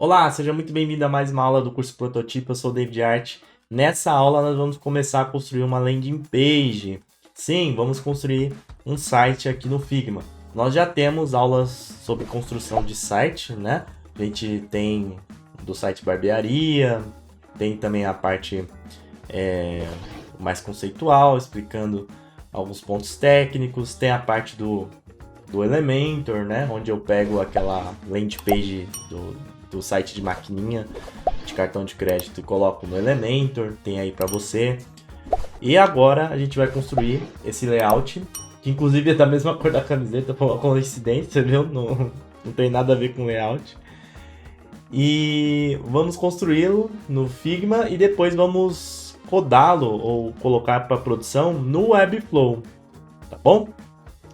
Olá, seja muito bem-vindo a mais uma aula do curso Prototipo. Eu sou o David Art. Nessa aula nós vamos começar a construir uma landing page. Sim, vamos construir um site aqui no Figma. Nós já temos aulas sobre construção de site, né? A gente tem do site barbearia, tem também a parte mais conceitual, explicando alguns pontos técnicos, tem a parte do Elementor, né? Onde eu pego aquela landing page do site de maquininha de cartão de crédito e coloco no Elementor, tem aí para você. E agora a gente vai construir esse layout, que inclusive é da mesma cor da camiseta, por uma coincidência, viu? Não tem nada a ver com layout. E vamos construí-lo no Figma e depois vamos rodá-lo ou colocar para produção no Webflow, tá bom?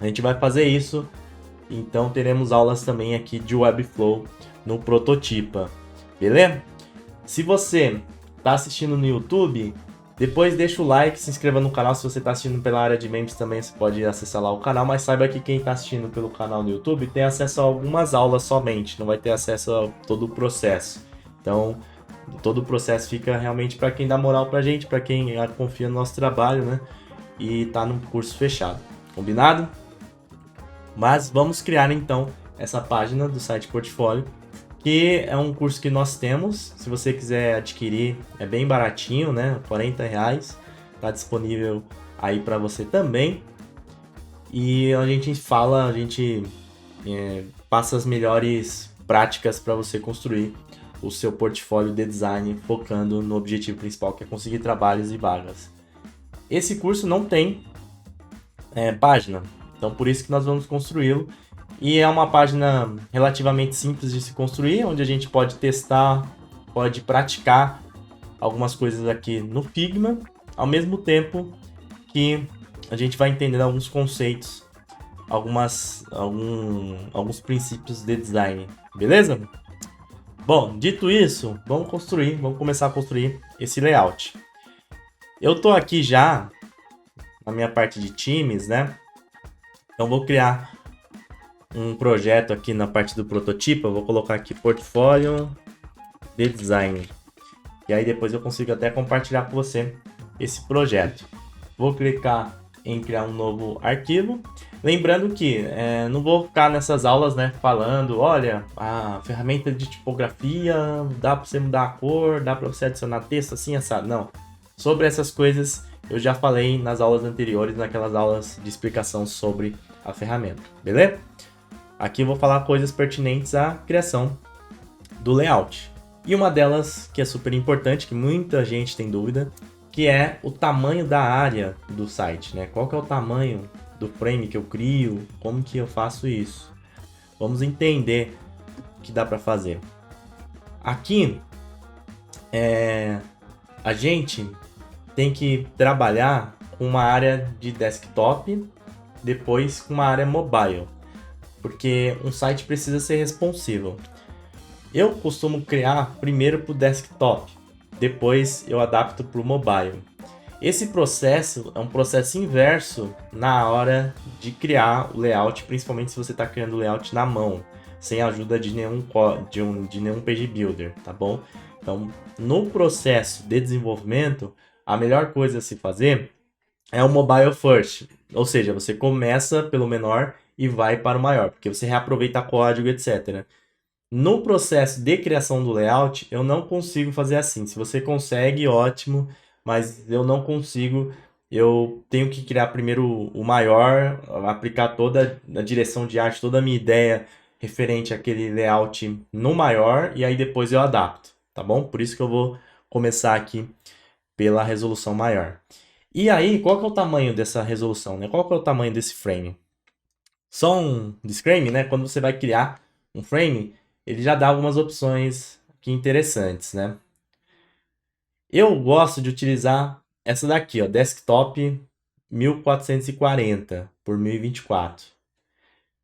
A gente vai fazer isso, então teremos aulas também aqui de Webflow no Prototipa, beleza? Se você está assistindo no YouTube, depois deixa o like, se inscreva no canal. Se você está assistindo pela área de memes também, você pode acessar lá o canal, mas saiba que quem está assistindo pelo canal no YouTube tem acesso a algumas aulas somente, não vai ter acesso a todo o processo. Então, todo o processo fica realmente para quem dá moral pra gente, para quem confia no nosso trabalho, né? E tá num curso fechado. Combinado? Mas vamos criar então essa página do site portfólio, que é um curso que nós temos. Se você quiser adquirir, é bem baratinho, né? R$ 40, tá disponível aí para você também. E a gente fala, a gente passa as melhores práticas para você construir o seu portfólio de design, focando no objetivo principal, que é conseguir trabalhos e vagas. Esse curso não tem página, então por isso que nós vamos construí-lo. E é uma página relativamente simples de se construir, onde a gente pode testar, pode praticar algumas coisas aqui no Figma, ao mesmo tempo que a gente vai entender alguns conceitos, alguns princípios de design, beleza? Bom, dito isso, vamos começar a construir esse layout. Eu tô aqui já na minha parte de times, né? Então vou criar um projeto aqui na parte do prototipo. Eu vou colocar aqui portfólio de design. E aí depois eu consigo até compartilhar com você esse projeto. Vou clicar em criar um novo arquivo. Lembrando que não vou ficar nessas aulas, né, falando, olha, a ferramenta de tipografia, dá para você mudar a cor, dá para você adicionar texto assim, assado. Não. Sobre essas coisas eu já falei nas aulas anteriores, naquelas aulas de explicação sobre a ferramenta, beleza? Aqui eu vou falar coisas pertinentes à criação do layout. E uma delas, que é super importante, que muita gente tem dúvida, que é o tamanho da área do site, né? Qual que é o tamanho do frame que eu crio, como que eu faço isso? Vamos entender o que dá para fazer. Aqui, a gente tem que trabalhar com uma área de desktop, depois com uma área mobile, porque um site precisa ser responsivo. Eu costumo criar primeiro para o desktop, depois eu adapto para o mobile. Esse processo é um processo inverso na hora de criar o layout, principalmente se você está criando o layout na mão, sem a ajuda de nenhum page builder, tá bom? Então, no processo de desenvolvimento, a melhor coisa a se fazer é o mobile first, ou seja, você começa pelo menor e vai para o maior, porque você reaproveita código, etc. No processo de criação do layout, eu não consigo fazer assim. Se você consegue, ótimo, mas eu não consigo. Eu tenho que criar primeiro o maior, aplicar toda a direção de arte, toda a minha ideia referente àquele layout no maior, e aí depois eu adapto, tá bom? Por isso que eu vou começar aqui pela resolução maior. E aí, qual que é o tamanho dessa resolução, né? Qual que é o tamanho desse frame? Só um disclaimer, né? Quando você vai criar um frame, ele já dá algumas opções aqui interessantes, né? Eu gosto de utilizar essa daqui, ó, desktop 1440 por 1024.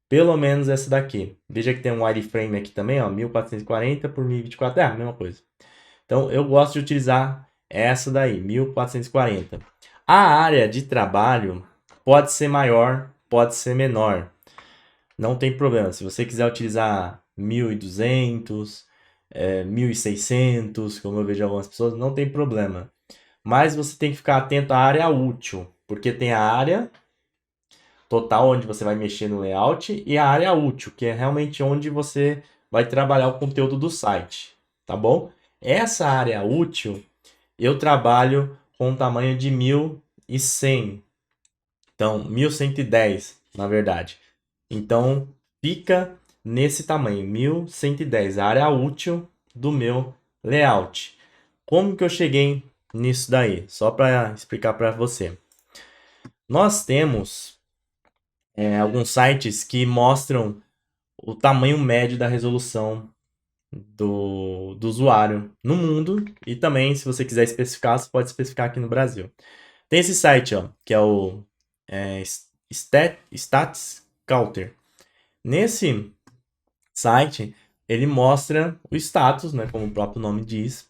Pelo menos essa daqui. Veja que tem um wireframe aqui também, ó, 1440 por 1024, é a mesma coisa. Então eu gosto de utilizar essa daí, 1440. A área de trabalho pode ser maior, pode ser menor. Não tem problema. Se você quiser utilizar 1200, 1.600, como eu vejo algumas pessoas, não tem problema. Mas você tem que ficar atento à área útil, porque tem a área total onde você vai mexer no layout e a área útil, que é realmente onde você vai trabalhar o conteúdo do site, tá bom? Essa área útil eu trabalho com um tamanho de 1.100, então 1.110, na verdade. Então fica nesse tamanho, 1.110, a área útil do meu layout. Como que eu cheguei nisso daí? Só para explicar para você. Nós temos alguns sites que mostram o tamanho médio da resolução do usuário no mundo e também, se você quiser especificar, você pode especificar aqui no Brasil. Tem esse site, ó, que é o Stats Counter. Nesse site, ele mostra o status, né, como o próprio nome diz,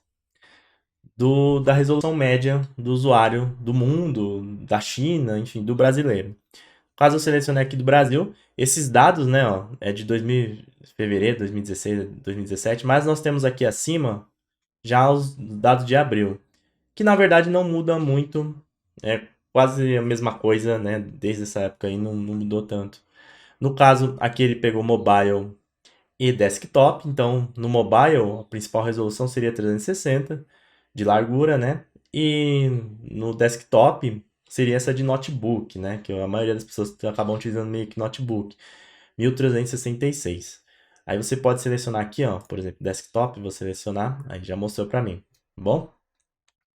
da resolução média do usuário do mundo, da China, enfim, do brasileiro. Caso eu selecione aqui do Brasil, esses dados, né, ó, é de 2000, fevereiro, 2016, 2017, mas nós temos aqui acima já os dados de abril, que na verdade não muda muito, é quase a mesma coisa, né, desde essa época aí não mudou tanto. No caso, aqui ele pegou mobile e desktop, então no mobile a principal resolução seria 360 de largura, né? E no desktop seria essa de notebook, né? Que a maioria das pessoas acabam utilizando meio que notebook, 1366. Aí você pode selecionar aqui, ó, por exemplo, desktop, vou selecionar, aí já mostrou para mim, tá bom?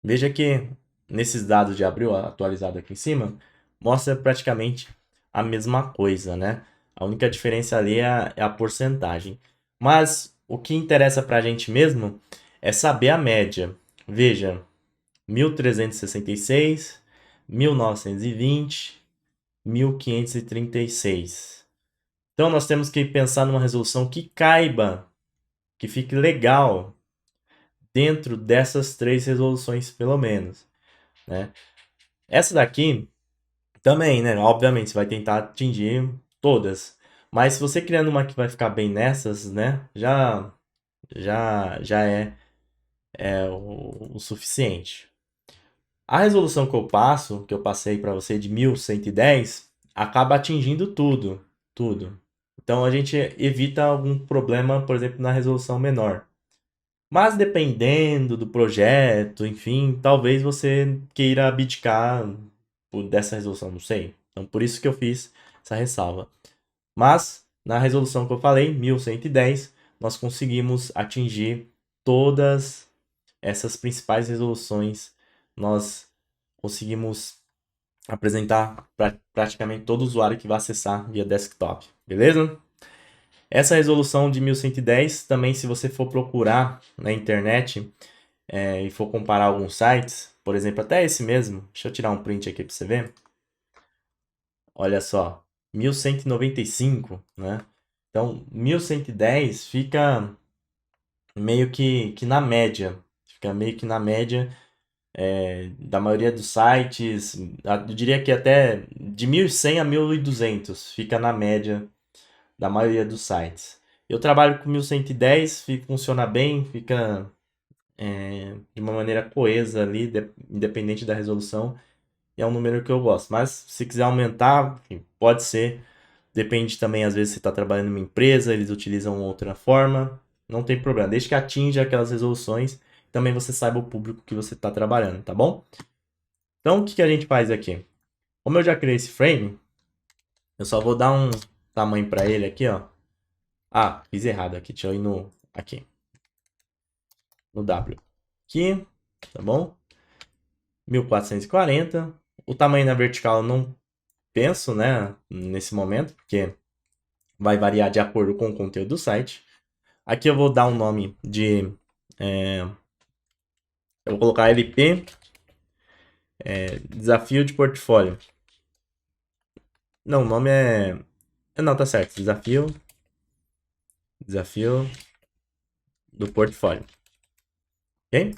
Veja que nesses dados de abril, atualizado aqui em cima, mostra praticamente a mesma coisa, né? A única diferença ali é a porcentagem. Mas o que interessa para a gente mesmo é saber a média. Veja, 1366, 1920, 1536. Então nós temos que pensar numa resolução que caiba, que fique legal dentro dessas três resoluções, pelo menos, né? Essa daqui também, né? Obviamente, você vai tentar atingir todas. Mas se você criando uma que vai ficar bem nessas, né? Já é o suficiente. A resolução que eu passo, que eu passei para você de 1110, acaba atingindo tudo, tudo. Então a gente evita algum problema, por exemplo, na resolução menor. Mas dependendo do projeto, enfim, talvez você queira abdicar dessa resolução, não sei. Então por isso que eu fiz essa ressalva. Mas na resolução que eu falei, 1110, nós conseguimos atingir todas essas principais resoluções. Nós conseguimos apresentar para praticamente todo usuário que vai acessar via desktop, beleza? Essa resolução de 1110, também se você for procurar na internet e for comparar alguns sites, por exemplo, até esse mesmo, deixa eu tirar um print aqui para você ver. Olha só, 1195, né? Então, 1110 fica meio que na média, fica meio que na média da maioria dos sites, eu diria que até de 1100 a 1200 fica na média da maioria dos sites. Eu trabalho com 1110, funciona bem, fica de uma maneira coesa ali, independente da resolução, e é um número que eu gosto. Mas se quiser aumentar, enfim, pode ser. Depende também, às vezes, você está trabalhando em uma empresa, eles utilizam outra forma, não tem problema. Desde que atinja aquelas resoluções, também você saiba o público que você está trabalhando, tá bom? Então, o que a gente faz aqui? Como eu já criei esse frame, eu só vou dar um tamanho para ele aqui, ó. Ah, fiz errado aqui, deixa eu ir aqui, no W. Aqui, tá bom? 1440. O tamanho na vertical eu não penso, né, nesse momento, porque vai variar de acordo com o conteúdo do site. Aqui eu vou dar um nome de... eu vou colocar LP, Desafio de Portfólio. Não, o nome é... Não, tá certo. Desafio do portfólio. Ok?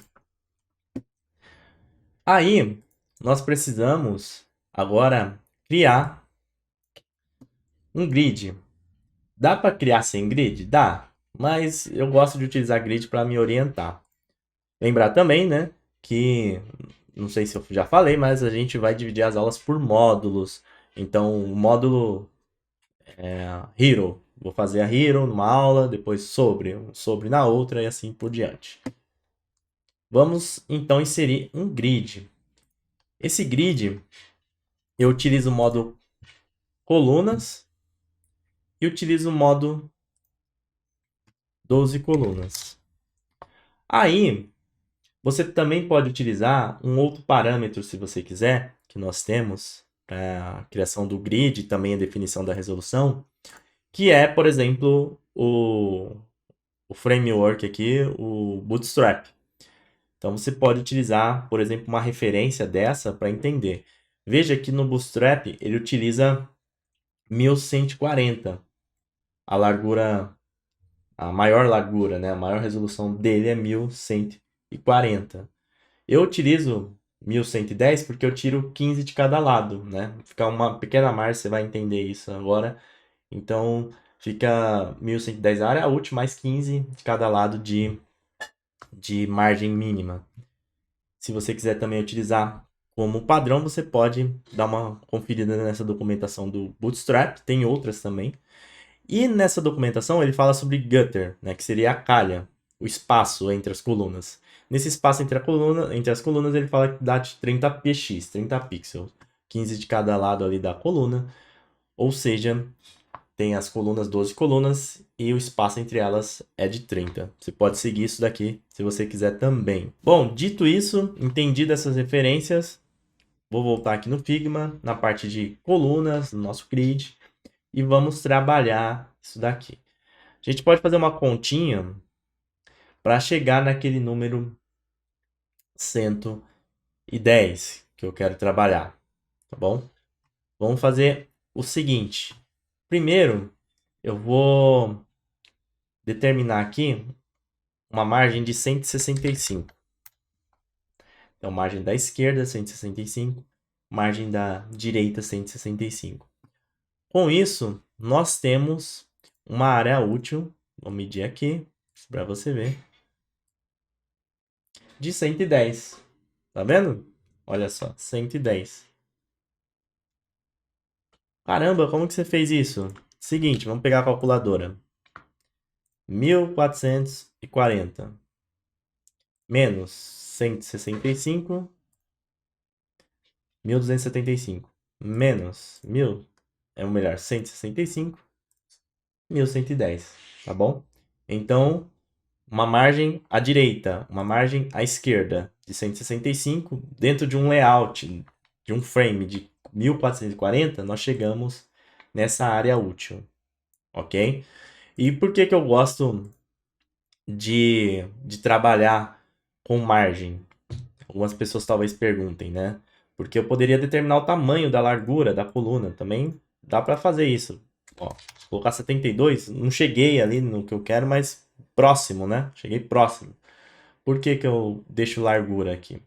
Aí, nós precisamos agora criar um grid. Dá para criar sem grid? Dá. mas eu gosto de utilizar grid para me orientar. Lembrar também, né, que não sei se eu já falei, mas a gente vai dividir as aulas por módulos. Então, o módulo Hero, vou fazer a Hero numa aula, depois sobre na outra e assim por diante. Vamos então inserir um grid. Esse grid eu utilizo o modo colunas e utilizo o modo 12 colunas. Aí, você também pode utilizar um outro parâmetro, se você quiser, que nós temos para a criação do grid e também a definição da resolução, que é, por exemplo, o framework aqui, o Bootstrap. Então, você pode utilizar, por exemplo, uma referência dessa para entender. Veja que no Bootstrap ele utiliza 1140. A largura, a maior largura, né? A maior resolução dele é 1140. Eu utilizo 1110 porque eu tiro 15 de cada lado, né? Fica uma pequena margem, você vai entender isso agora. Então, fica 1110 a área útil mais 15 de cada lado de margem mínima. Se você quiser também utilizar como padrão, você pode dar uma conferida nessa documentação do Bootstrap, tem outras também. E nessa documentação ele fala sobre gutter, né, que seria a calha, o espaço entre as colunas. Nesse espaço entre as colunas ele fala que dá de 30 px, 30 pixels, 15 de cada lado ali da coluna, ou seja, tem as colunas, 12 colunas, e o espaço entre elas é de 30. Você pode seguir isso daqui se você quiser também. Bom, dito isso, entendido essas referências, vou voltar aqui no Figma, na parte de colunas, no nosso grid, e vamos trabalhar isso daqui. A gente pode fazer uma continha para chegar naquele número 110 que eu quero trabalhar, tá bom? Vamos fazer o seguinte. Primeiro, eu vou determinar aqui uma margem de 165. Então, margem da esquerda, 165. Margem da direita, 165. Com isso, nós temos uma área útil, vou medir aqui, para você ver, de 110. Tá vendo? Olha só, 110. Caramba, como que você fez isso? Seguinte, vamos pegar a calculadora. 1440 menos 165, 1275 menos 1000, é o melhor, 165, 1110, tá bom? Então, uma margem à direita, uma margem à esquerda de 165, dentro de um layout, de um frame de 1440, nós chegamos nessa área útil, ok? E por que que eu gosto de trabalhar com margem? Algumas pessoas talvez perguntem, né? Porque eu poderia determinar o tamanho da largura da coluna, também dá para fazer isso. Ó, colocar 72, não cheguei ali no que eu quero, mas próximo, né? Cheguei próximo. Por que que eu deixo largura aqui?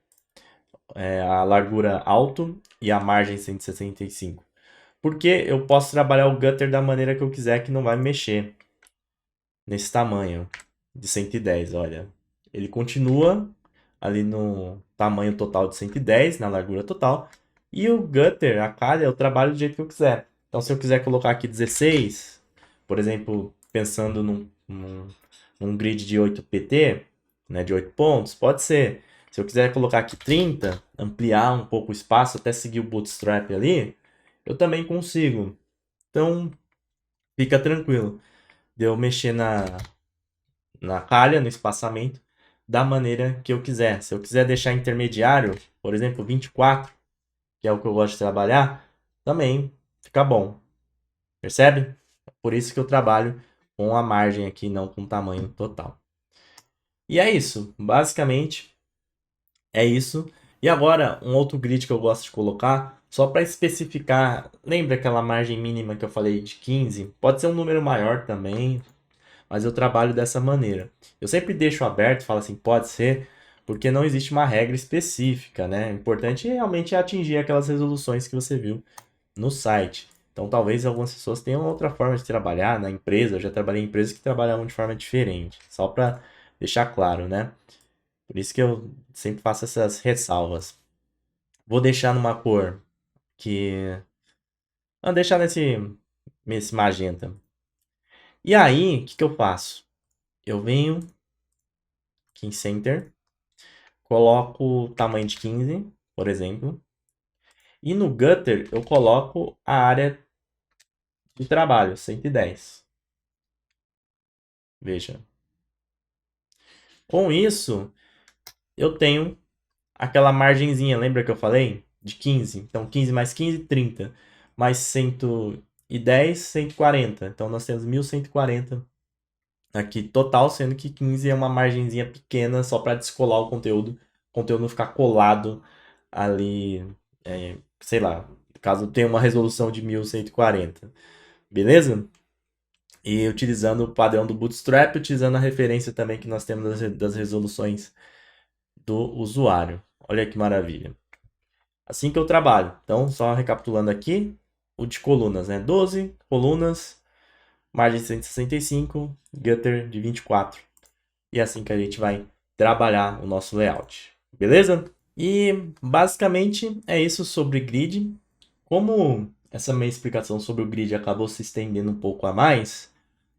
A largura alto e a margem 165. Porque eu posso trabalhar o gutter da maneira que eu quiser, que não vai mexer nesse tamanho de 110, olha. Ele continua ali no tamanho total de 110, na largura total. E o gutter, a calha, eu trabalho do jeito que eu quiser. Então, se eu quiser colocar aqui 16, por exemplo, pensando num grid de 8 pt, né, de 8 pontos, pode ser. Se eu quiser colocar aqui 30, ampliar um pouco o espaço até seguir o bootstrap ali, eu também consigo. Então, fica tranquilo de eu mexer na calha, no espaçamento, da maneira que eu quiser. Se eu quiser deixar intermediário, por exemplo, 24, que é o que eu gosto de trabalhar, também fica bom. Percebe? É por isso que eu trabalho com a margem aqui, não com o tamanho total. E é isso. Basicamente, é isso. E agora, um outro grid que eu gosto de colocar, só para especificar, lembra aquela margem mínima que eu falei de 15? Pode ser um número maior também, mas eu trabalho dessa maneira. Eu sempre deixo aberto, falo assim, pode ser, porque não existe uma regra específica, né? O importante realmente é atingir aquelas resoluções que você viu no site. Então talvez algumas pessoas tenham outra forma de trabalhar na empresa. Eu já trabalhei em empresas que trabalhavam de forma diferente, só para deixar claro, né? Por isso que eu sempre faço essas ressalvas. Vou deixar numa cor que... Vou deixar nesse magenta. E aí, o que eu faço? Eu venho aqui em Center, coloco o tamanho de 15, por exemplo. E no Gutter eu coloco a área de trabalho, 110. Veja. Com isso, eu tenho aquela margenzinha, lembra que eu falei? De 15. Então, 15 mais 15, 30. Mais 110, 140. Então, nós temos 1140 aqui total, sendo que 15 é uma margenzinha pequena só para descolar o conteúdo não ficar colado ali, sei lá, caso tenha uma resolução de 1140. Beleza? E utilizando o padrão do Bootstrap, utilizando a referência também que nós temos das resoluções do usuário. Olha que maravilha. Assim que eu trabalho. Então, só recapitulando aqui, o de colunas, né? 12 colunas, margem de 165, gutter de 24. E é assim que a gente vai trabalhar o nosso layout. Beleza? E basicamente é isso sobre grid. Como essa minha explicação sobre o grid acabou se estendendo um pouco a mais,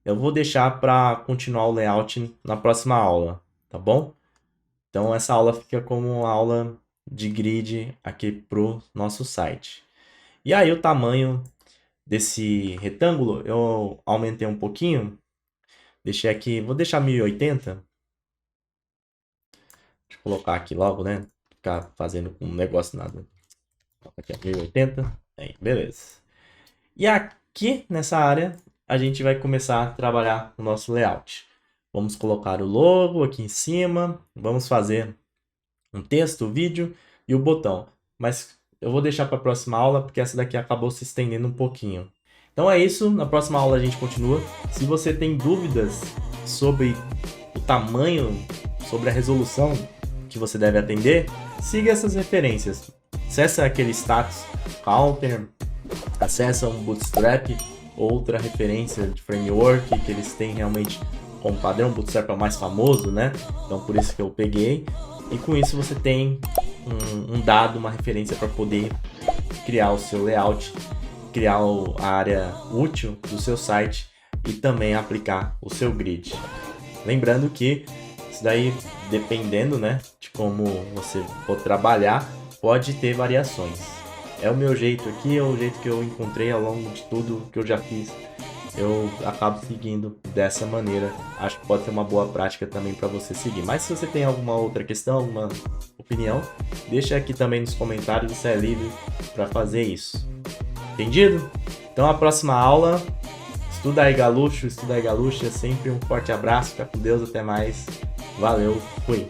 eu vou deixar para continuar o layout na próxima aula, tá bom? Então essa aula fica como uma aula de grid aqui pro nosso site. E aí o tamanho desse retângulo eu aumentei um pouquinho. Deixei aqui, vou deixar 1080. Deixa eu colocar aqui logo, né? Ficar fazendo um negócio nada. Aqui é 1080. Aí, beleza. E aqui nessa área a gente vai começar a trabalhar o nosso layout. Vamos colocar o logo aqui em cima. Vamos fazer um texto, vídeo e o botão. Mas eu vou deixar para a próxima aula, porque essa daqui acabou se estendendo um pouquinho. Então é isso, na próxima aula a gente continua. Se você tem dúvidas sobre o tamanho, sobre a resolução que você deve atender, siga essas referências. Acesse aquele status counter, acessa um Bootstrap, outra referência de framework que eles têm realmente como padrão. O Bootstrap é o mais famoso, né? Então por isso que eu peguei. E com isso você tem um dado, uma referência para poder criar o seu layout, criar a área útil do seu site e também aplicar o seu grid. Lembrando que isso daí, dependendo, né, de como você for trabalhar, pode ter variações. É o meu jeito aqui, é o jeito que eu encontrei ao longo de tudo que eu já fiz. Eu acabo seguindo dessa maneira. Acho que pode ser uma boa prática também para você seguir. Mas se você tem alguma outra questão, alguma opinião, deixa aqui também nos comentários, você é livre para fazer isso. Entendido? Então a próxima aula, estuda aí Galuxo, estuda aí Galuxa, sempre um forte abraço, fica com Deus, até mais. Valeu, fui!